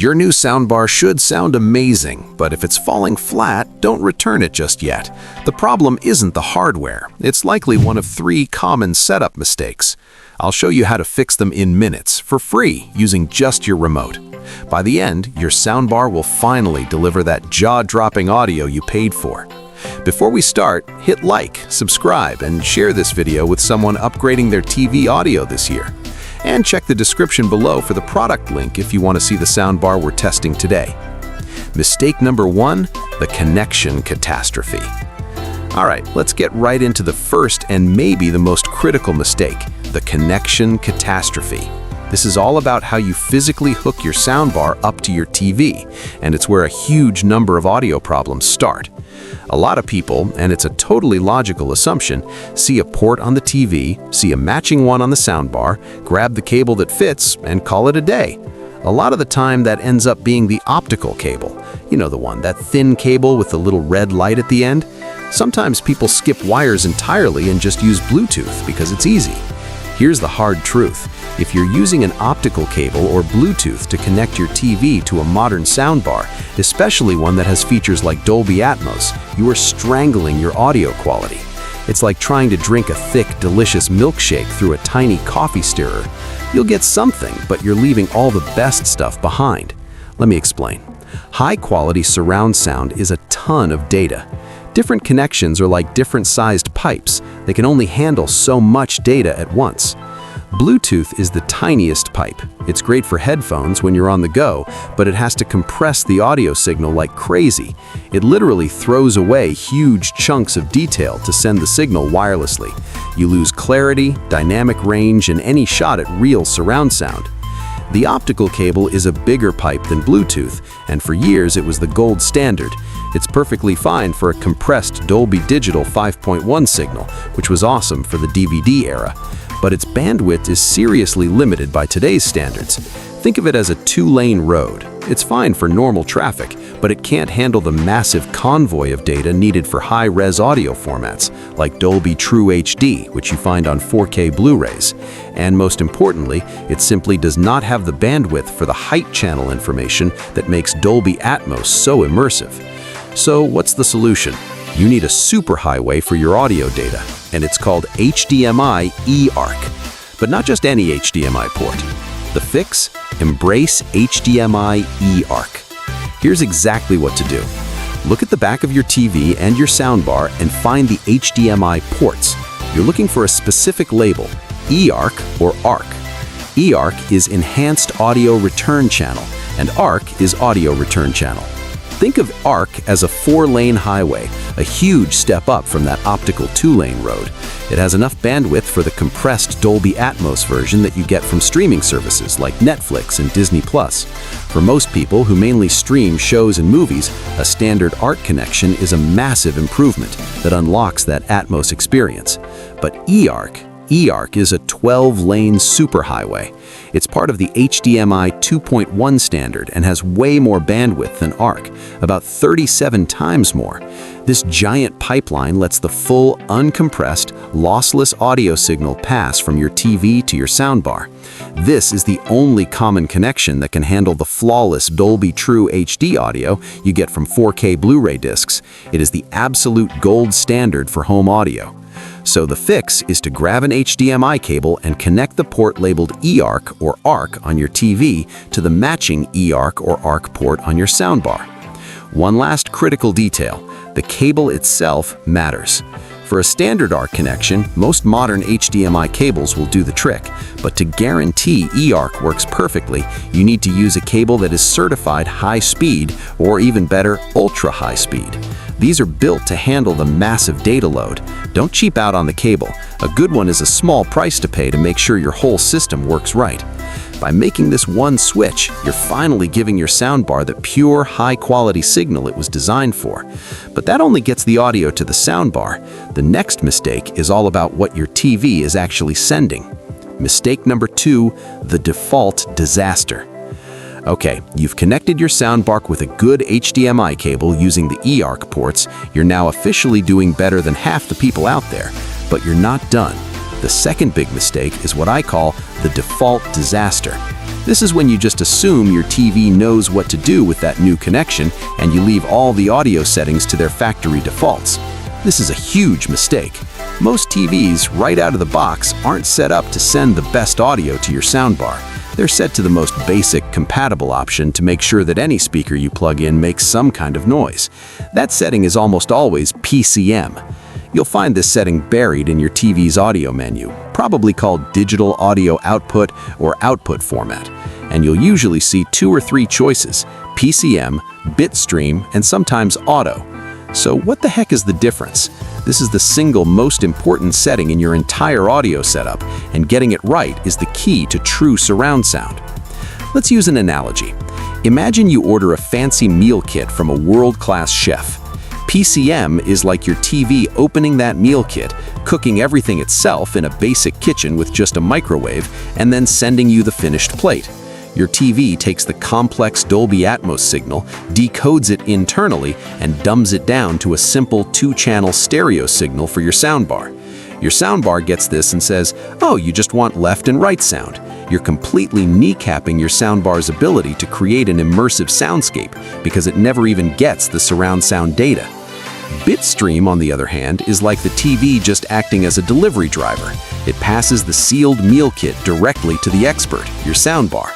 Your new soundbar should sound amazing, but if it's falling flat, don't return it just yet. The problem isn't the hardware. It's likely one of 3 common setup mistakes. I'll show you how to fix them in minutes, for free, using just your remote. By the end, your soundbar will finally deliver that jaw-dropping audio you paid for. Before we start, hit like, subscribe, and share this video with someone upgrading their TV audio this year. And check the description below for the product link if you want to see the soundbar we're testing today. Mistake number 1, the connection catastrophe. All right, let's get right into the first and maybe the most critical mistake, the connection catastrophe. This is all about how you physically hook your soundbar up to your TV, and it's where a huge number of audio problems start. A lot of people, and it's a totally logical assumption, see a port on the TV, see a matching one on the soundbar, grab the cable that fits, and call it a day. A lot of the time that ends up being the optical cable. You know the one, that thin cable with the little red light at the end? Sometimes people skip wires entirely and just use Bluetooth because it's easy. Here's the hard truth. If you're using an optical cable or Bluetooth to connect your TV to a modern soundbar, especially one that has features like Dolby Atmos, you are strangling your audio quality. It's like trying to drink a thick, delicious milkshake through a tiny coffee stirrer. You'll get something, but you're leaving all the best stuff behind. Let me explain. High-quality surround sound is a ton of data. Different connections are like different-sized pipes. They can only handle so much data at once. Bluetooth is the tiniest pipe. It's great for headphones when you're on the go, but it has to compress the audio signal like crazy. It literally throws away huge chunks of detail to send the signal wirelessly. You lose clarity, dynamic range, and any shot at real surround sound. The optical cable is a bigger pipe than Bluetooth, and for years it was the gold standard. It's perfectly fine for a compressed Dolby Digital 5.1 signal, which was awesome for the DVD era. But its bandwidth is seriously limited by today's standards. Think of it as a 2-lane road. It's fine for normal traffic, but it can't handle the massive convoy of data needed for high-res audio formats, like Dolby True HD, which you find on 4K Blu-rays. And most importantly, it simply does not have the bandwidth for the height channel information that makes Dolby Atmos so immersive. So what's the solution? You need a superhighway for your audio data, and it's called HDMI eARC. But not just any HDMI port. The fix? Embrace HDMI eARC. Here's exactly what to do. Look at the back of your TV and your soundbar and find the HDMI ports. You're looking for a specific label, eARC or ARC. eARC is Enhanced Audio Return Channel, and ARC is Audio Return Channel. Think of ARC as a 4-lane highway, a huge step up from that optical 2-lane road. It has enough bandwidth for the compressed Dolby Atmos version that you get from streaming services like Netflix and Disney+. For most people who mainly stream shows and movies, a standard ARC connection is a massive improvement that unlocks that Atmos experience. But eARC is a 12-lane superhighway. It's part of the HDMI 2.1 standard and has way more bandwidth than ARC, about 37 times more. This giant pipeline lets the full, uncompressed, lossless audio signal pass from your TV to your soundbar. This is the only common connection that can handle the flawless Dolby True HD audio you get from 4K Blu-ray discs. It is the absolute gold standard for home audio. So the fix is to grab an HDMI cable and connect the port labeled eARC or ARC on your TV to the matching eARC or ARC port on your soundbar. One last critical detail, the cable itself matters. For a standard ARC connection, most modern HDMI cables will do the trick, but to guarantee eARC works perfectly, you need to use a cable that is certified high speed or even better, ultra high speed. These are built to handle the massive data load. Don't cheap out on the cable. A good one is a small price to pay to make sure your whole system works right. By making this one switch, you're finally giving your soundbar the pure, high-quality signal it was designed for. But that only gets the audio to the soundbar. The next mistake is all about what your TV is actually sending. Mistake number 2, the default disaster. Okay, you've connected your soundbar with a good HDMI cable using the eARC ports. You're now officially doing better than half the people out there. But you're not done. The second big mistake is what I call the default disaster. This is when you just assume your TV knows what to do with that new connection and you leave all the audio settings to their factory defaults. This is a huge mistake. Most TVs, right out of the box, aren't set up to send the best audio to your soundbar. They're set to the most basic, compatible option to make sure that any speaker you plug in makes some kind of noise. That setting is almost always PCM. You'll find this setting buried in your TV's audio menu, probably called Digital Audio Output or Output Format. And you'll usually see 2 or 3 choices: PCM, Bitstream, and sometimes Auto. So what the heck is the difference? This is the single most important setting in your entire audio setup, and getting it right is the key to true surround sound. Let's use an analogy. Imagine you order a fancy meal kit from a world-class chef. PCM is like your TV opening that meal kit, cooking everything itself in a basic kitchen with just a microwave, and then sending you the finished plate. Your TV takes the complex Dolby Atmos signal, decodes it internally, and dumbs it down to a simple 2-channel stereo signal for your soundbar. Your soundbar gets this and says, "Oh, you just want left and right sound." You're completely kneecapping your soundbar's ability to create an immersive soundscape because it never even gets the surround sound data. Bitstream, on the other hand, is like the TV just acting as a delivery driver. It passes the sealed meal kit directly to the expert, your soundbar.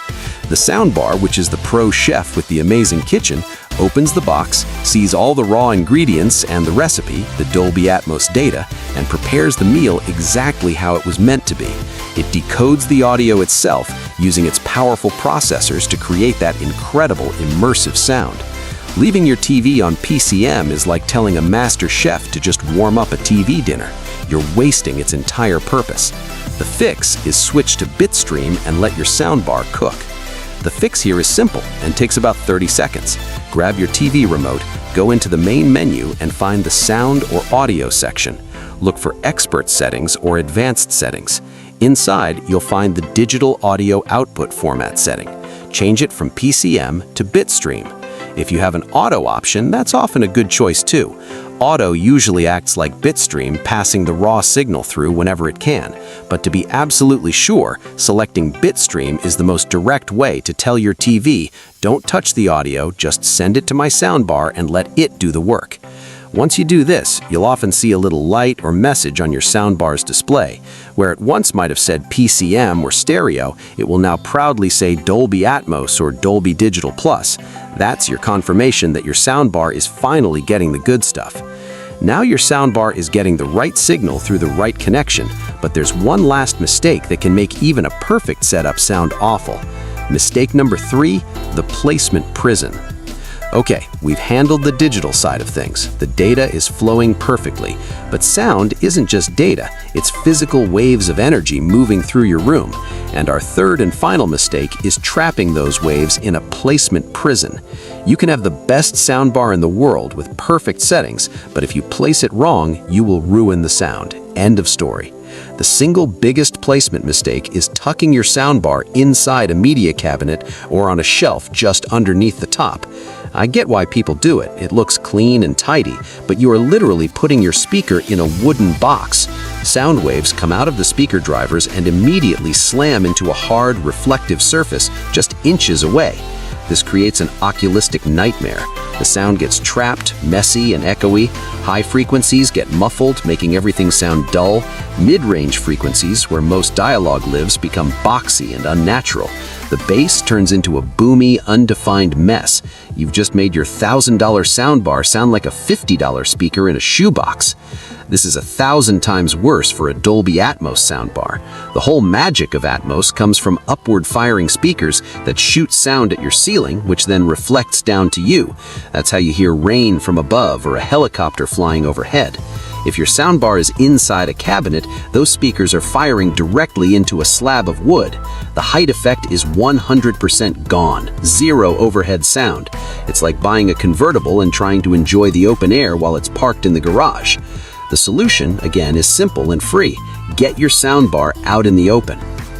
The soundbar, which is the pro chef with the amazing kitchen, opens the box, sees all the raw ingredients and the recipe, the Dolby Atmos data, and prepares the meal exactly how it was meant to be. It decodes the audio itself using its powerful processors to create that incredible immersive sound. Leaving your TV on PCM is like telling a master chef to just warm up a TV dinner. You're wasting its entire purpose. The fix is switch to Bitstream and let your soundbar cook. The fix here is simple and takes about 30 seconds. Grab your TV remote, go into the main menu and find the sound or audio section. Look for expert settings or advanced settings. Inside, you'll find the digital audio output format setting. Change it from PCM to Bitstream. If you have an auto option, that's often a good choice too. Auto usually acts like Bitstream, passing the raw signal through whenever it can. But to be absolutely sure, selecting Bitstream is the most direct way to tell your TV, "Don't touch the audio, just send it to my soundbar and let it do the work." Once you do this, you'll often see a little light or message on your soundbar's display. Where it once might have said PCM or stereo, it will now proudly say Dolby Atmos or Dolby Digital Plus. That's your confirmation that your soundbar is finally getting the good stuff. Now your soundbar is getting the right signal through the right connection, but there's one last mistake that can make even a perfect setup sound awful. Mistake number 3, the placement prison. Okay, we've handled the digital side of things. The data is flowing perfectly. But sound isn't just data, it's physical waves of energy moving through your room. And our third and final mistake is trapping those waves in a placement prison. You can have the best soundbar in the world with perfect settings, but if you place it wrong, you will ruin the sound. End of story. The single biggest placement mistake is tucking your soundbar inside a media cabinet or on a shelf just underneath the top. I get why people do it. It looks clean and tidy, but you are literally putting your speaker in a wooden box. Sound waves come out of the speaker drivers and immediately slam into a hard, reflective surface just inches away. This creates an oculistic nightmare. The sound gets trapped, messy, and echoey. High frequencies get muffled, making everything sound dull. Mid-range frequencies, where most dialogue lives, become boxy and unnatural. The bass turns into a boomy, undefined mess. You've just made your $1,000 soundbar sound like a $50 speaker in a shoebox. This is 1,000 times worse for a Dolby Atmos soundbar. The whole magic of Atmos comes from upward-firing speakers that shoot sound at your ceiling, which then reflects down to you. That's how you hear rain from above or a helicopter flying overhead. If your soundbar is inside a cabinet, those speakers are firing directly into a slab of wood. The height effect is 100% gone, zero overhead sound. It's like buying a convertible and trying to enjoy the open air while it's parked in the garage. The solution, again, is simple and free. Get your soundbar out in the open.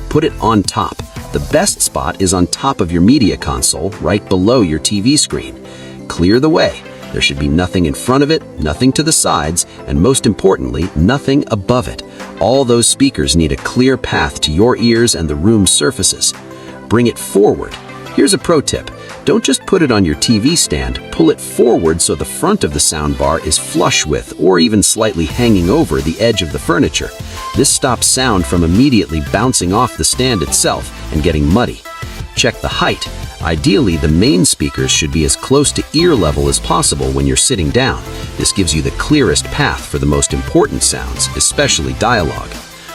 Put it on top. The best spot is on top of your media console, right below your TV screen. Clear the way. There should be nothing in front of it, nothing to the sides, and most importantly, nothing above it. All those speakers need a clear path to your ears and the room's surfaces. Bring it forward. Here's a pro tip. Don't just put it on your TV stand, pull it forward so the front of the soundbar is flush with or even slightly hanging over the edge of the furniture. This stops sound from immediately bouncing off the stand itself and getting muddy. Check the height. Ideally, the main speakers should be as close to ear level as possible when you're sitting down. This gives you the clearest path for the most important sounds, especially dialogue.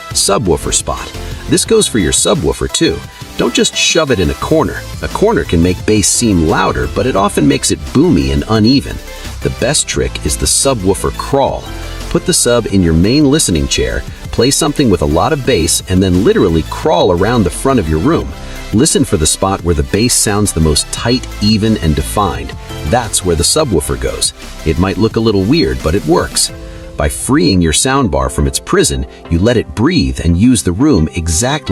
Subwoofer spot. This goes for your subwoofer too. Don't just shove it in a corner. A corner can make bass seem louder, but it often makes it boomy and uneven. The best trick is the subwoofer crawl. Put the sub in your main listening chair, play something with a lot of bass, and then literally crawl around the front of your room. Listen for the spot where the bass sounds the most tight, even, and defined. That's where the subwoofer goes. It might look a little weird, but it works. By freeing your soundbar from its prison, you let it breathe and use the room exactly